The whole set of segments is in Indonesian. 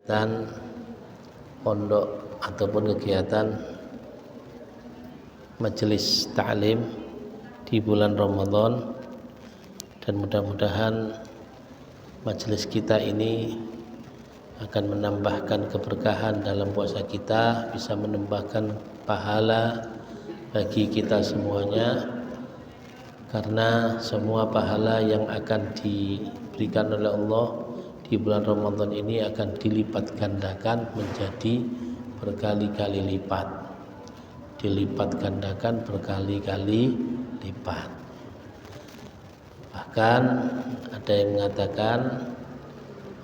kegiatan pondok ataupun kegiatan majelis ta'lim di bulan Ramadan, dan mudah-mudahan majelis kita ini akan menambahkan keberkahan dalam puasa kita, bisa menambahkan pahala bagi kita semuanya, karena semua pahala yang akan diberikan oleh Allah di bulan Ramadan ini akan dilipat gandakan menjadi berkali-kali lipat, dilipat gandakan berkali-kali lipat. Bahkan ada yang mengatakan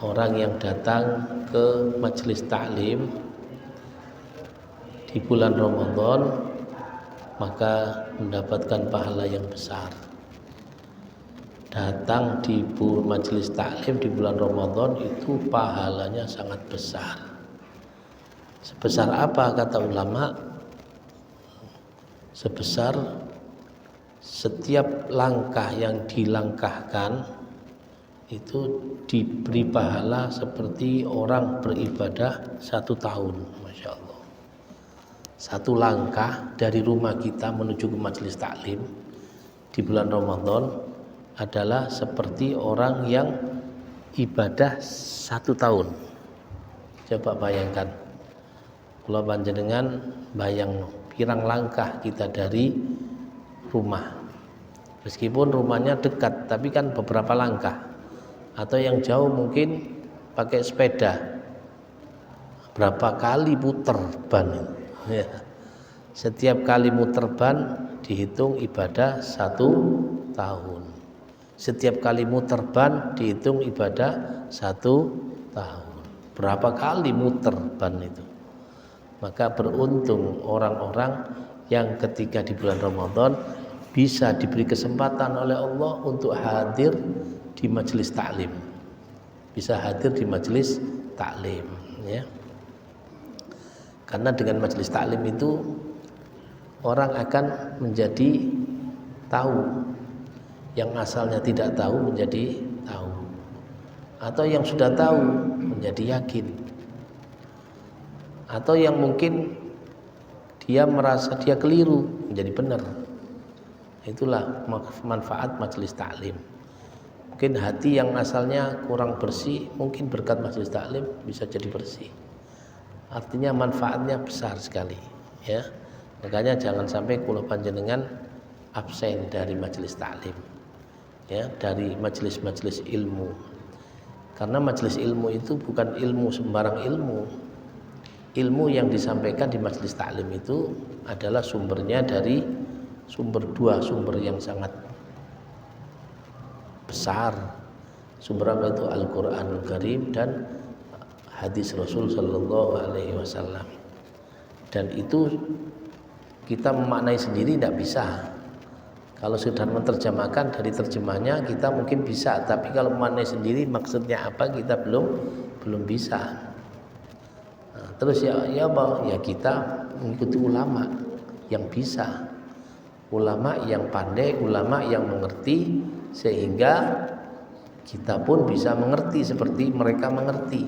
orang yang datang ke majelis taklim di bulan Ramadan maka mendapatkan pahala yang besar. Datang di majelis taklim di bulan Ramadan itu pahalanya sangat besar. Sebesar apa kata ulama? Sebesar setiap langkah yang dilangkahkan itu diberi pahala seperti orang beribadah 1 tahun. Masya Allah. 1 langkah dari rumah kita menuju ke majelis taklim di bulan Ramadan adalah seperti orang yang ibadah 1 tahun. Coba bayangkan, kalau panjenengan bayang pirang langkah kita dari rumah, meskipun rumahnya dekat tapi kan beberapa langkah, atau yang jauh mungkin pakai sepeda, berapa kali puter ban ya. Setiap kali muter ban dihitung ibadah 1 tahun. Setiap kali muter ban dihitung ibadah 1 tahun. Berapa kali muter ban itu? Maka beruntung orang-orang yang ketika di bulan Ramadan bisa diberi kesempatan oleh Allah untuk hadir di majelis taklim, bisa hadir di majelis taklim, ya. Karena dengan majelis taklim itu orang akan menjadi tahu, yang asalnya tidak tahu menjadi tahu, atau yang sudah tahu menjadi yakin, atau yang mungkin dia merasa dia keliru menjadi benar. Itulah manfaat majelis taklim. Mungkin hati yang asalnya kurang bersih, mungkin berkat majelis taklim bisa jadi bersih. Artinya manfaatnya besar sekali, ya. Makanya jangan sampai kula panjenengan absen dari majelis taklim, ya, dari majelis-majelis ilmu. Karena majelis ilmu itu bukan ilmu sembarang ilmu. Ilmu yang disampaikan di majelis taklim itu adalah sumbernya dari dua sumber yang sangat besar. Sumber apa itu? Al-Quranul Karim dan hadis Rasul Sallallahu Alaihi Wasallam. Dan itu kita memaknai sendiri tidak bisa. Kalau sudah menerjemahkan dari terjemahnya kita mungkin bisa, tapi kalau memaknai sendiri maksudnya apa kita belum bisa. Nah, terus ya apa? Ya kita mengikuti ulama yang bisa, ulama yang pandai, ulama yang mengerti, sehingga kita pun bisa mengerti seperti mereka mengerti.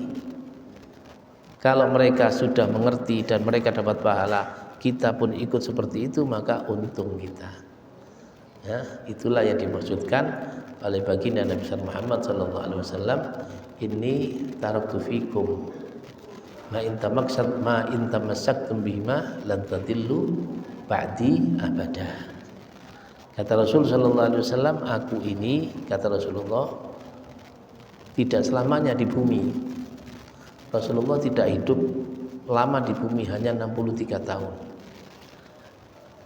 Kalau mereka sudah mengerti dan mereka dapat pahala, kita pun ikut seperti itu, maka untung kita. Ya, itulah yang dimaksudkan oleh baginda Nabi Muhammad SAW. Ini taraktu fikum ma in tamassaktum bihima lan tadillu ba'di abada. Kata Rasul sallallahu alaihi wasallam, aku ini, kata Rasulullah, tidak selamanya di bumi. Rasulullah tidak hidup lama di bumi, hanya 63 tahun.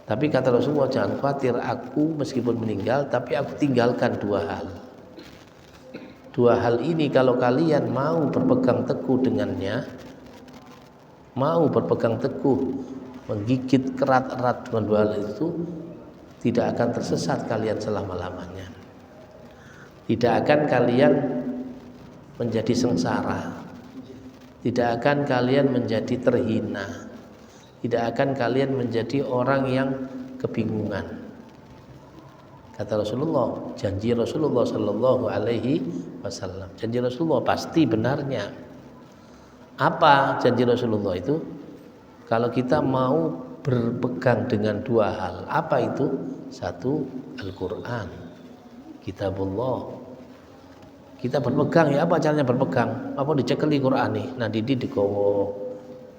Tapi kata Rasulullah, jangan khawatir, aku meskipun meninggal tapi aku tinggalkan 2 hal. 2 hal ini kalau kalian mau berpegang teguh dengannya, mau berpegang teguh, menggigit erat-erat dengan 2 hal itu, tidak akan tersesat kalian selama-lamanya. Tidak akan kalian menjadi sengsara. Tidak akan kalian menjadi terhina. Tidak akan kalian menjadi orang yang kebingungan. Kata Rasulullah, janji Rasulullah sallallahu alaihi wasallam. Janji Rasulullah pasti benarnya. Apa janji Rasulullah itu? Kalau kita mau berpegang dengan dua hal, apa itu? Satu, Al-Quran, Kitabullah. Kita berpegang, ya apa caranya berpegang? Apa dicekeli Quran nih? Nah digowo,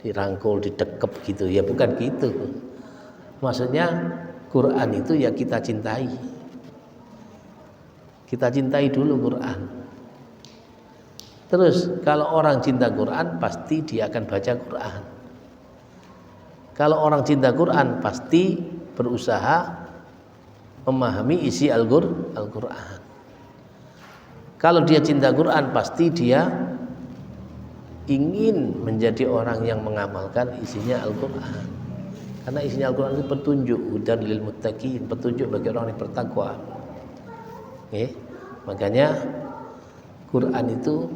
dirangkul, didekep gitu. Ya bukan gitu. Maksudnya Quran itu ya kita cintai. Kita cintai dulu Quran. Terus kalau orang cinta Quran pasti dia akan baca Quran. Kalau orang cinta Quran pasti berusaha memahami isi Al-Quran. Kalau dia cinta Quran pasti dia ingin menjadi orang yang mengamalkan isinya Al-Quran. Karena isinya Al-Quran itu petunjuk, hudan lil muttaqin, petunjuk bagi orang yang bertakwa. Makanya Quran itu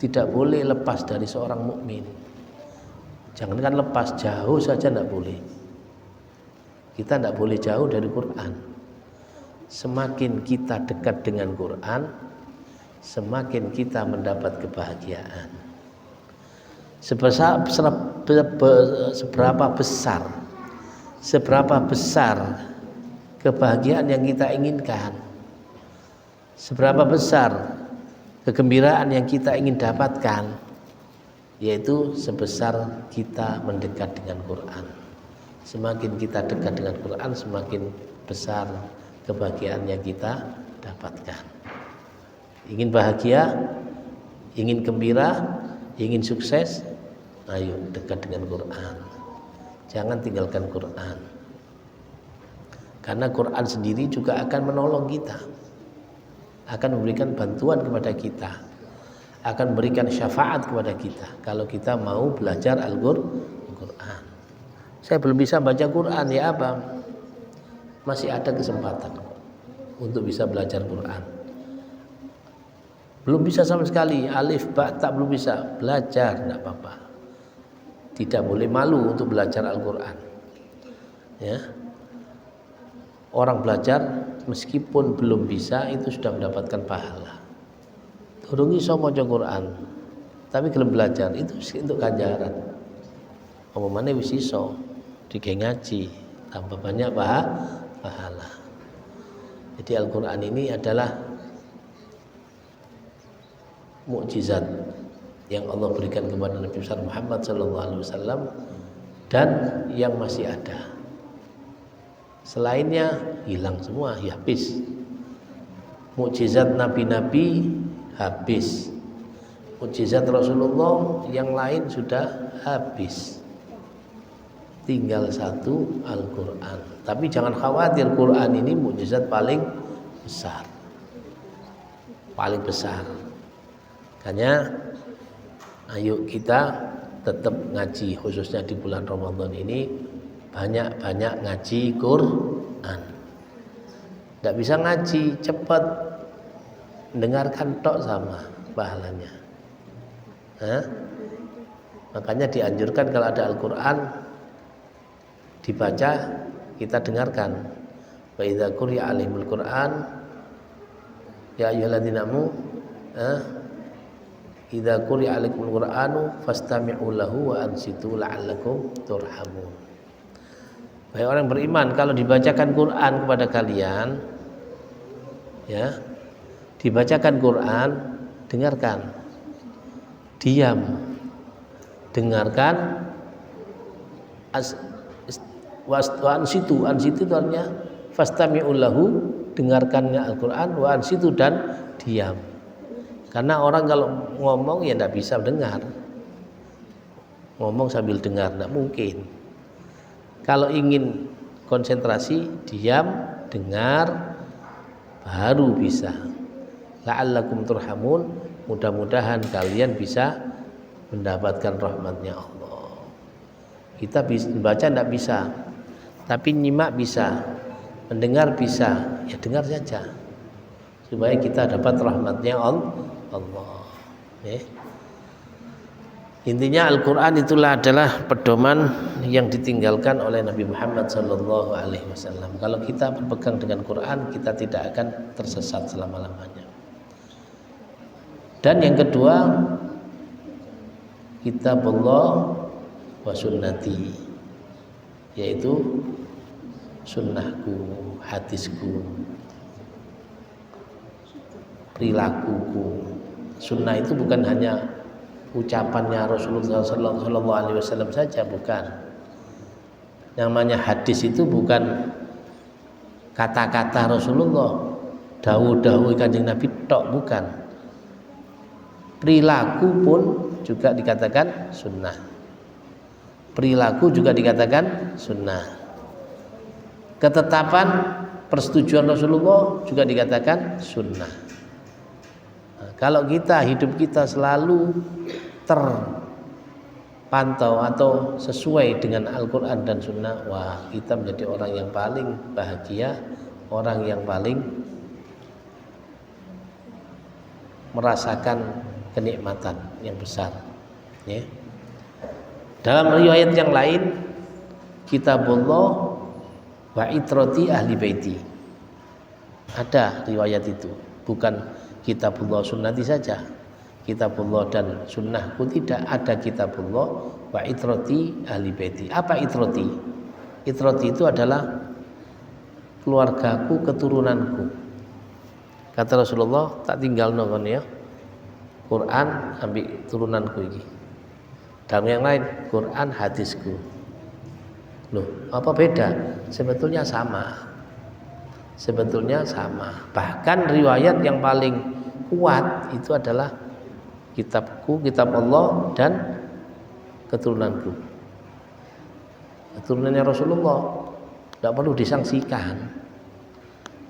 tidak boleh lepas dari seorang mukmin. Jangankan lepas, jauh saja tidak boleh. Kita tidak boleh jauh dari Quran. Semakin kita dekat dengan Quran, semakin kita mendapat kebahagiaan. Seberapa besar kebahagiaan yang kita inginkan, seberapa besar kegembiraan yang kita ingin dapatkan, yaitu sebesar kita mendekat dengan Quran. Semakin kita dekat dengan Quran, semakin besar kebahagiaan yang kita dapatkan. Ingin bahagia, ingin gembira, ingin sukses, ayo dekat dengan Quran. Jangan tinggalkan Quran. Karena Quran sendiri juga akan menolong kita, akan memberikan bantuan kepada kita, akan memberikan syafaat kepada kita kalau kita mau belajar Al-Quran. Saya belum bisa baca Quran, ya apa? Masih ada kesempatan untuk bisa belajar Quran. Belum bisa sama sekali, alif, ba, tak belum bisa, belajar, tidak apa-apa. Tidak boleh malu untuk belajar Al-Quran. Ya. Orang belajar meskipun belum bisa itu sudah mendapatkan pahala. Durung iso maca Quran, tapi gelem belajar itu untuk ganjaran. Omongane wis iso, dikek ngaji, tambah banyak pahala. Jadi Al-Quran ini adalah mukjizat yang Allah berikan kepada Nabi besar Muhammad SAW dan yang masih ada. Selainnya hilang semua, ya habis. Mukjizat nabi-nabi habis. Mukjizat Rasulullah yang lain sudah habis. Tinggal satu, Al-Quran. Tapi jangan khawatir, Quran ini mukjizat paling besar. Paling besar. Makanya ayo kita tetap ngaji, khususnya di bulan Ramadan ini banyak-banyak ngaji Quran. Tidak bisa ngaji cepat, dengarkan tok sama pahalanya. Makanya dianjurkan kalau ada Al-Quran dibaca, kita dengarkan. Wa idza quri'a 'alaihimul Qur'an ya ayyuhalladzina amanu idza quri'a 'alaikumul Qur'anu fastami'u lahu wa ansitu la'allakum turhamun. Wahai orang beriman, kalau dibacakan Quran kepada kalian, ya, dibacakan Quran, dengarkan, diam, dengarkan, ansitu itu artinya fastami'u lahu, dengarkannya Al-Quran, wa ansitu, dan diam. Karena orang kalau ngomong ya tidak bisa dengar, ngomong sambil dengar tidak mungkin. Kalau ingin konsentrasi, diam, dengar, baru bisa. La'allakum turhamun, mudah-mudahan kalian bisa mendapatkan rahmatnya Allah. Kita baca tidak bisa, tapi nyimak bisa, mendengar bisa, ya dengar saja, supaya kita dapat rahmatnya Allah. Intinya Al-Quran itulah adalah pedoman yang ditinggalkan oleh Nabi Muhammad SAW. Kalau kita berpegang dengan Quran, kita tidak akan tersesat selama-lamanya. Dan yang kedua, kitabullah wa sunnati, yaitu sunnahku, hadisku, perilakuku. Sunnah itu bukan hanya ucapannya Rasulullah Sallallahu Alaihi Wasallam saja, bukan. Yang namanya hadis itu bukan kata-kata Rasulullah, dawuh-dawuh Kanjeng Nabi tok, bukan. Perilaku pun juga dikatakan sunnah. Perilaku juga dikatakan sunnah. Ketetapan persetujuan Rasulullah juga dikatakan sunnah. Nah, kalau hidup kita selalu terpantau atau sesuai dengan Al-Quran dan Sunnah, wah, kita menjadi orang yang paling bahagia, orang yang paling merasakan kenikmatan yang besar, ya. Dalam riwayat yang lain, kitabullah wa itrati ahli baiti, ada riwayat itu, bukan kitabullah sunnati saja, kitabullah dan sunnahku tidak, ada kitabullah wa itrati ahli baiti. Apa itrati? Itrati itu adalah keluargaku, keturunanku. Kata Rasulullah, tak tinggal nongon ya, Quran ambil turunanku ini. Dalam yang lain, Quran hadisku. Loh, apa beda? Sebetulnya sama. Sebetulnya sama. Bahkan riwayat yang paling kuat itu adalah kitabku, kitab Allah, dan keturunanku. Keturunannya Rasulullah tidak perlu disangsikan.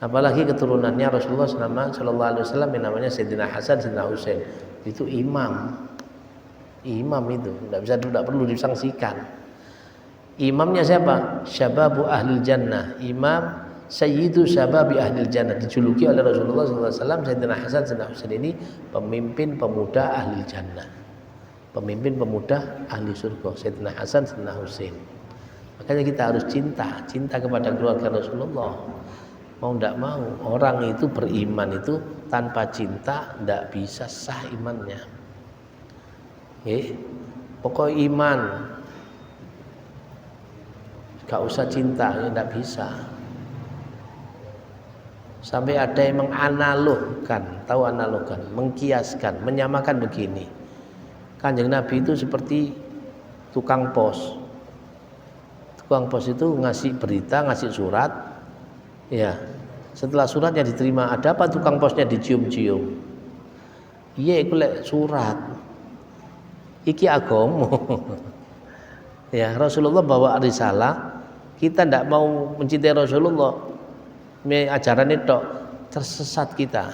Apalagi keturunannya Rasulullah Sallallahu Alaihi Wasallam yang namanya Sayyidina Hasan, Sayyidina Husain, itu imam itu tidak perlu disangsikan. Imamnya siapa? Syababu ahlil jannah, imam sayyidu syababi ahlil jannah, dijuluki oleh Rasulullah Sallallahu Alaihi Wasallam. Sayyidina Hasan, Sayyidina Husain ini pemimpin pemuda ahlil jannah, pemimpin pemuda ahli surga. Sayyidina Hasan, Sayyidina Husain. Makanya kita harus cinta kepada keluarga Rasulullah. Mau tidak mau, orang itu beriman itu tanpa cinta tidak bisa sah imannya. Pokok iman gak usah cinta, ya tidak bisa. Sampai ada yang menganalogkan, tahu analogkan, mengkiaskan, menyamakan begini. Kanjeng Nabi itu seperti tukang pos. Tukang pos itu ngasih berita, ngasih surat. Ya, setelah suratnya diterima, ada apa tukang posnya dicium-cium? Iya, iku lek surat. Iki agama. Ya, Rasulullah bawa risalah. Kita tidak mau mencintai Rasulullah, ajaran itu tersesat kita.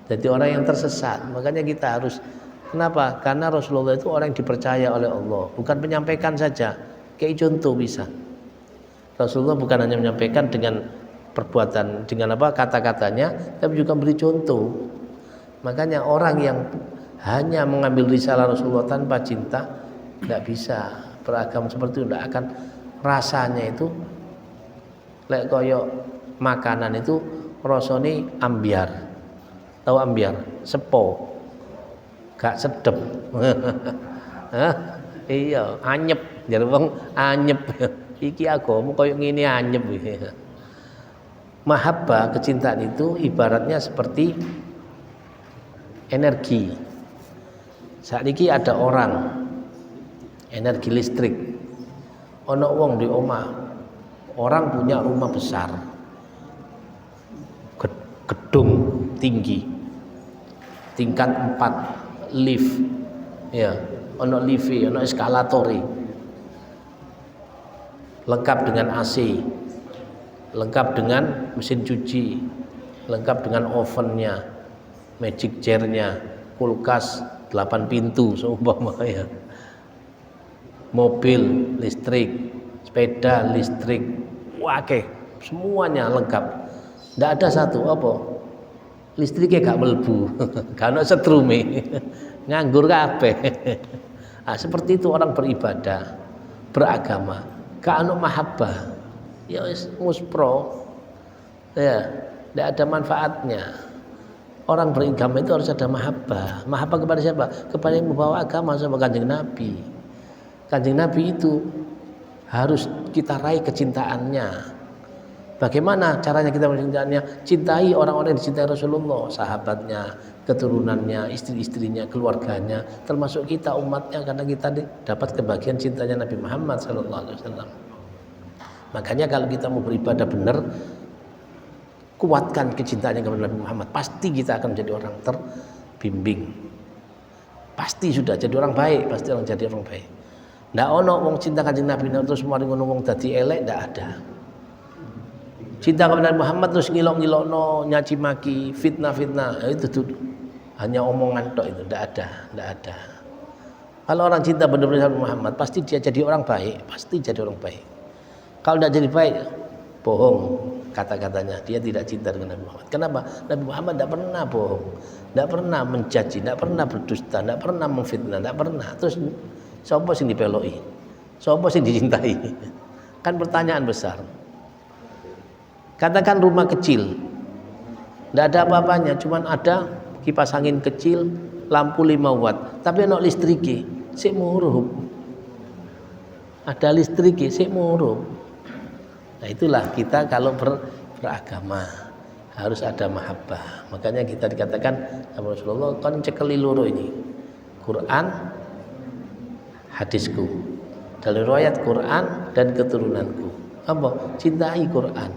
Jadi orang yang tersesat. Makanya kita harus, kenapa? Karena Rasulullah itu orang yang dipercaya oleh Allah, bukan menyampaikan saja. Kayak contoh bisa. Rasulullah bukan hanya menyampaikan dengan perbuatan, dengan kata-katanya, tapi juga beri contoh. Makanya orang yang hanya mengambil risalah Rasulullah tanpa cinta tidak bisa beragama seperti itu, tidak akan, rasanya itu lek koyo makanan itu rasane ambiar. Tahu ambiar? Sepo. Gak sedep. Iya, anyep. Jar wong anyep. Iki agama koyo ngene anyep. Mahabbah, kecintaan itu ibaratnya seperti energi. Saat ini ada orang energi listrik. Ono wong di omah. Orang punya rumah besar. Gedung tinggi. Tingkat 4, lift. Ya, ono lift, ono eskalator. Lengkap dengan AC, lengkap dengan mesin cuci, lengkap dengan ovennya, magic chairnya, kulkas 8 pintu seumpama ya, mobil listrik, sepeda listrik, wakeh, semuanya lengkap. Tidak ada satu apa listriknya gak melbu, gak ada setrume, nganggur kabeh. Nah, seperti itu orang beribadah, beragama. Gak anu mahabbah, ya muspro, ya, tidak ada manfaatnya. Orang beragama itu harus ada mahabbah. Mahabbah kepada siapa? Kepada yang membawa agama, sama Kanjeng Nabi. Kanjeng Nabi itu harus kita raih kecintaannya. Bagaimana caranya kita mencintainya? Cintai orang-orang yang dicintai Rasulullah, sahabatnya, keturunannya, istri-istrinya, keluarganya, termasuk kita umatnya, karena kita dapat kebahagiaan cintanya Nabi Muhammad SAW. Makanya kalau kita mau beribadah benar, kuatkan kecintaannya kepada Nabi Muhammad, pasti kita akan menjadi orang terbimbing. Pasti sudah jadi orang baik, pasti orang jadi orang baik. Ndak ono wong cinta kanjeng Nabi terus mari ngono wong dadi elek, ndak ada. Cinta kepada Nabi Muhammad terus ngilok-ngilokno, nyaci maki, fitnah-fitnah, itu tuh hanya omongan tok, itu ndak ada. Kalau orang cinta benar-benar Nabi Muhammad, pasti dia jadi orang baik, pasti jadi orang baik. Kalau ndak jadi baik, bohong kata-katanya, dia tidak cinta dengan Nabi Muhammad. Kenapa? Nabi Muhammad tidak pernah bohong, tidak pernah mencaci, tidak pernah berdusta, tidak pernah memfitnah, tidak pernah. Terus siapa sing dipeloki? Siapa sing dicintai? Kan pertanyaan besar. Katakan rumah kecil, tidak ada apa-apanya, cuman ada kipas angin kecil, lampu 5 watt, tapi ana listrike, sik murup. Ada listrike, sik murup. Nah itulah kita kalau beragama harus ada mahabbah. Makanya kita dikatakan sama Rasulullah, kon cekeli loro ini, Quran, hadisku. Dalam riwayat Quran dan keturunanku. Apa? Cintai Quran,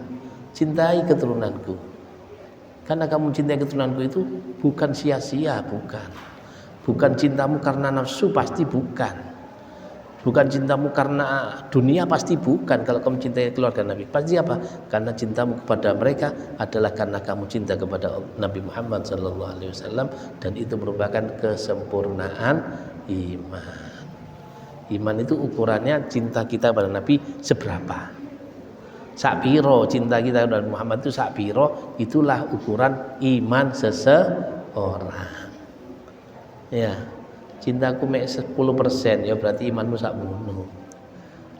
cintai keturunanku. Karena kamu cintai keturunanku itu bukan sia-sia, bukan cintamu karena nafsu, pasti bukan. Bukan cintamu karena dunia, pasti bukan. Kalau kamu cintai keluarga Nabi, pasti apa? Karena cintamu kepada mereka adalah karena kamu cinta kepada Nabi Muhammad SAW, dan itu merupakan kesempurnaan iman. Iman itu ukurannya cinta kita pada Nabi seberapa. Sakpiro cinta kita kepada Muhammad itu sakpiro, itulah ukuran iman seseorang. Ya. Cintaku mek 10%, ya berarti imanmu sakmono.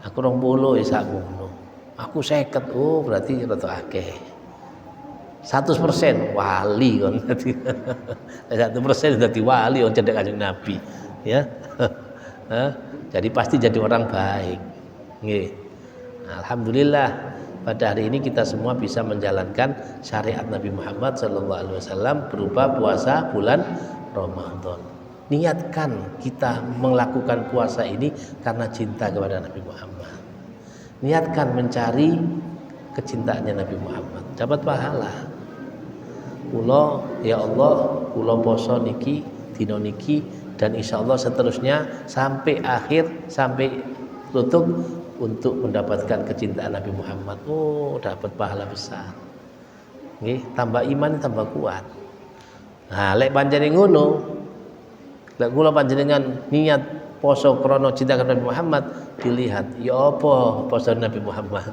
Aku 20 ya sakmono. Aku 50, oh berarti rada akeh. 100% wali kon dadi. 1% dadi wali on cedhek Kanjeng Nabi, ya. Jadi pasti jadi orang baik. Nggih. Alhamdulillah pada hari ini kita semua bisa menjalankan syariat Nabi Muhammad SAW berupa puasa bulan Ramadan. Niatkan kita melakukan puasa ini karena cinta kepada Nabi Muhammad. Niatkan mencari kecintaannya Nabi Muhammad, dapat pahala. Kula ya Allah, kula poso niki dina niki dan insya Allah seterusnya sampai akhir, sampai tutup untuk mendapatkan kecintaan Nabi Muhammad. Oh, dapat pahala besar. Nggih, tambah iman tambah kuat. Nah, lek pancen ngono, lek kula panjenengan niat poso krana cinta kepada Nabi Muhammad, dilihat ya apa poso Nabi Muhammad.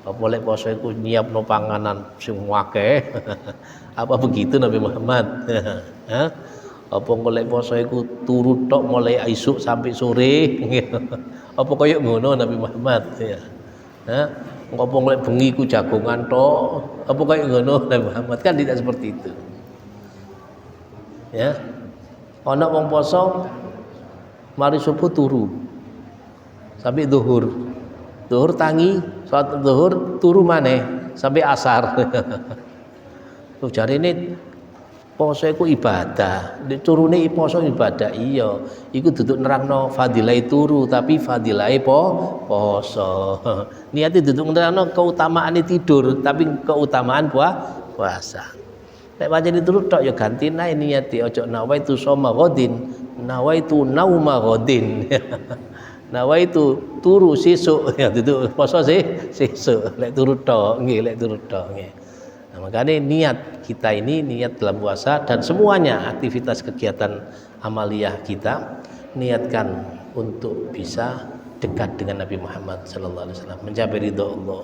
Apa lek poso iku nyiapno panganan sing akeh. Apa begitu Nabi Muhammad? Apa lek poso iku turu tok mulai isuk sampai sore. Apa kaya ngono Nabi Muhammad ya. Apa lek bengi ku jagongan tok. Apa kaya ngono Nabi Muhammad? Kan tidak seperti itu. Ya. Ana wong poso mari subuh turu sampai zuhur. Zuhur tangi, salat zuhur turu maneh sampai asar. Tuh jarine poso iku ibadah. Turune poso ibadah iya. Iku duduk nerangno fadilah turu tapi fadilah poso. Niate duduk nerangno keutamaane tidur tapi keutamaan puasa. Nek pancen turu tok ya ganti nae niate, aja nawaitu soma ghadin, nawaitu nauma ghadin. Nawaitu turu sesuk ya duduk poso sesuk. Lek turu tok nggih, lek turu tok nggih. Nah, makanya niat kita ini niat dalam puasa dan semuanya aktivitas kegiatan amaliyah kita niatkan untuk bisa dekat dengan Nabi Muhammad sallallahu alaihi wasallam, mencapai ridho Allah,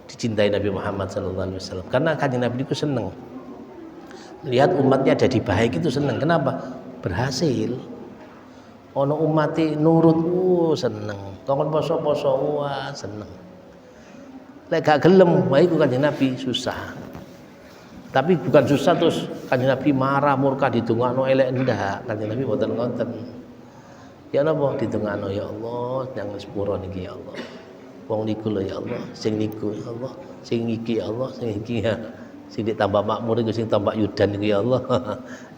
dicintai Nabi Muhammad sallallahu alaihi wasallam. Karena kanjeng Nabi itu seneng lihat umatnya jadi baik, itu seneng. Kenapa? Berhasil. Ono umati nurut, seneng. Kongkon poso-poso, wah seneng. Lek gak gelem, wah iku kanjeng Nabi susah. Tapi bukan susah terus Kanjeng Nabi marah murka didongakno elek ndak. Kanjeng Nabi mboten ngoten. Ya napa didongakno ya Allah jangan sepuro niki ya Allah. Wong niku lho ya Allah, sing niku ya Allah, sing iki ya Allah, sing iki ya. Sing ditambah makmur iku sing tambah yudan niku ya Allah.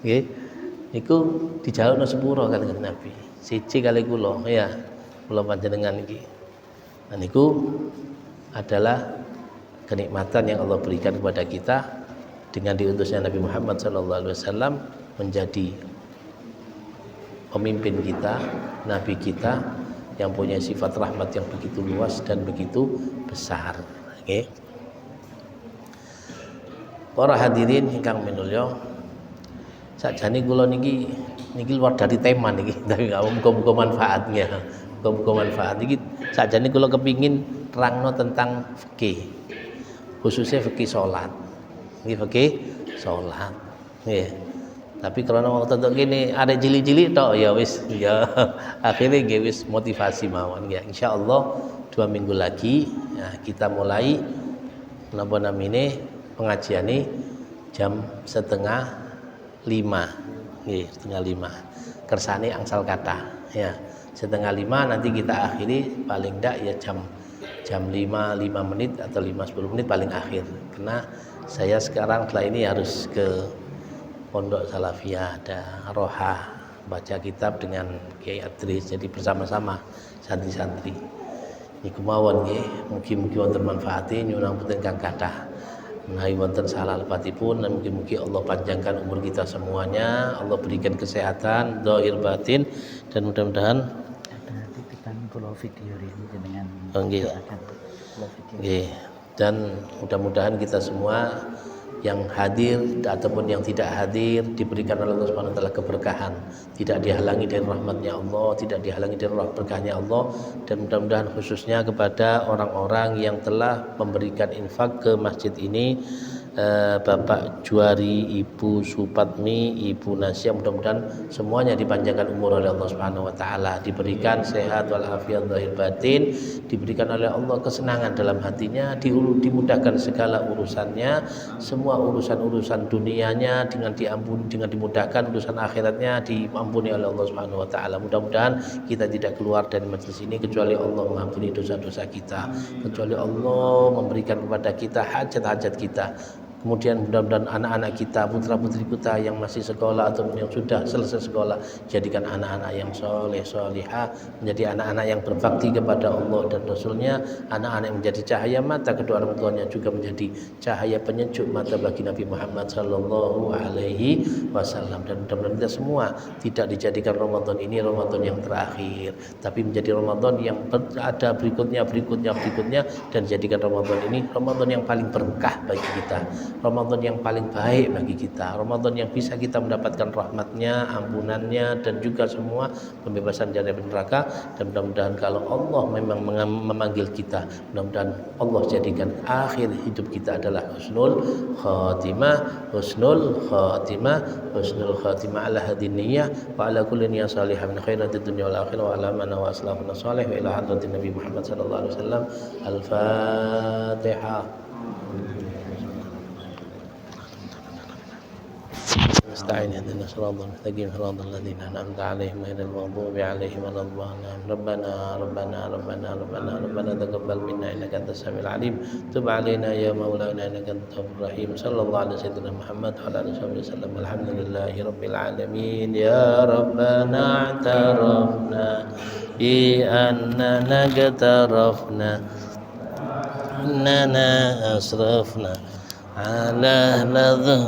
Nggih. Niku dijalukno sepuro Kanjeng Nabi. Siji kali kula ya. Kula panjenengan iki. Dan niku adalah kenikmatan yang Allah berikan kepada kita dengan diutusnya Nabi Muhammad SAW menjadi pemimpin kita, nabi kita yang punya sifat rahmat yang begitu luas dan begitu besar. Okay. Para hadirin ingkang minulya, sakjane kula niki luar dari tema niki, tapi muga-muga manfaatnya. Muga-muga manfaat niki sakjane kula kepingin terangno tentang fikih. Khususnya fikih salat. Nggih fikih salat. Nggih. Tapi karena waktu itu gini ada cilik-cilik tok ya wis ya akhirnya nggih wis motivasi mawon ya. Insyaallah 2 minggu lagi ya, kita mulai napa namine pengajiane jam 4:30 nggih 4:30 kersane angsal kata ya 4:30 nanti kita akhiri paling ndak ya jam 5 menit atau 5-10 menit paling akhir karena saya sekarang setelah ini harus ke Pondok Salafiyah ada Roha baca kitab dengan Kiai Adris jadi bersama-sama santri-santri niku mawon nggih mugi-mugi wonten manfaate nyuwun pun kang kathah menawi wonten salah lepatipun dan mugi-mugi Allah panjangkan umur kita semuanya Allah berikan kesehatan zahir batin dan mudah-mudahan ada titipan pulau video ini dengan nggih dan mudah-mudahan kita semua yang hadir ataupun yang tidak hadir diberikan oleh Allah Subhanahu wa taala keberkahan, tidak dihalangi dari rahmatnya Allah, tidak dihalangi dari berkahnya Allah dan mudah-mudahan khususnya kepada orang-orang yang telah memberikan infak ke masjid ini Bapak Juari, Ibu Supatmi, Ibu Nasya mudah-mudahan semuanya dipanjangkan umur oleh Allah Subhanahu wa taala, diberikan sehat walafiat zahir batin, diberikan oleh Allah kesenangan dalam hatinya, dimudahkan segala urusannya, semua urusan-urusan dunianya dengan diampuni, dengan dimudahkan urusan akhiratnya diampuni oleh Allah Subhanahu wa taala. Mudah-mudahan kita tidak keluar dari majelis ini kecuali Allah mengampuni dosa-dosa kita, kecuali Allah memberikan kepada kita hajat-hajat kita. Kemudian mudah-mudahan anak-anak kita, putra-putri kita yang masih sekolah atau yang sudah selesai sekolah, jadikan anak-anak yang soleh, solihah, menjadi anak-anak yang berbakti kepada Allah dan Rasulnya, anak-anak yang menjadi cahaya mata kedua orang tuanya, juga menjadi cahaya penyejuk mata bagi Nabi Muhammad Sallallahu Alaihi Wasallam. Dan mudah-mudahan kita semua tidak dijadikan Ramadan ini Ramadan yang terakhir, tapi menjadi Ramadan yang ada berikutnya dan jadikan Ramadan ini Ramadan yang paling berkah bagi kita, Ramadan yang paling baik bagi kita, Ramadan yang bisa kita mendapatkan rahmatnya, ampunannya dan juga semua pembebasan dari neraka. Dan mudah-mudahan kalau Allah memang memanggil kita, mudah-mudahan Allah jadikan akhir hidup kita adalah husnul khatimah ala hadin niyyah wa ala kulli niyyah salihah min khairatid dunya wal akhirah wa ala man wa aslafuna salih wa ila hadratin Nabi Muhammad sallallahu alaihi wasallam. Al-Fatihah. نستعين اهدنا الصراط المستقيم صراط الذين أنعمت عليهم غير المغضوب عليهم ولا الضالين. ربنا تقبل منا إنك أنت السميع العليم تب علينا يا مولانا إنك أنت التواب الرحيم صلى الله على سيدنا محمد وعلى آله وصحبه وسلم الحمد لله رب العالمين. يا ربنا اعترفنا بأننا اقترفنا أننا أسرفنا على لظى